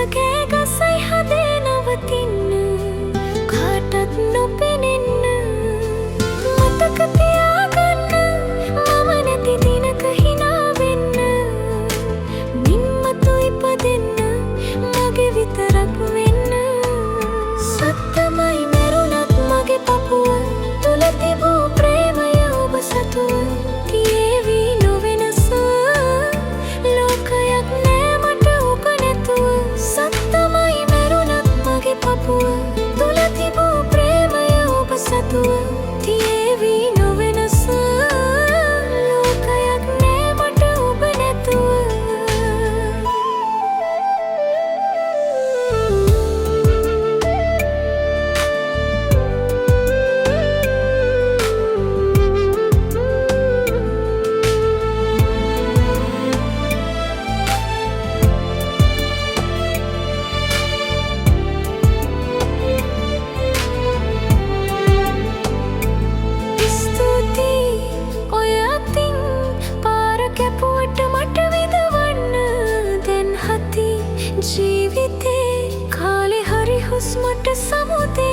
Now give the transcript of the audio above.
කෑ ගසයි හදේ නවතින්න කාටත් නොපෙනෙන්න මතක තියාගන්න මම නැති දිනක හිනා වෙන්න නිම්මතු ඉපදෙන්න මගේ විතරක් වෙන්න සත්තමයි මැරුණත් මගේ පපුව තුල තිබූ ප්‍රේමය ඔබ සතුව තියේවි නොවෙනස ලෝකයක් නෑ මට ඔබ නැතුව සත්තමයි මැරුණත් මගේ පපුව තුල තිබූ ප්‍රේමය ඔබ සතුව තියේවි නොවෙනස ලෝකයක් නෑ මට ඔබ නැතුව ජීවිතේ කාලේ හරි හුස්මට සමුදේ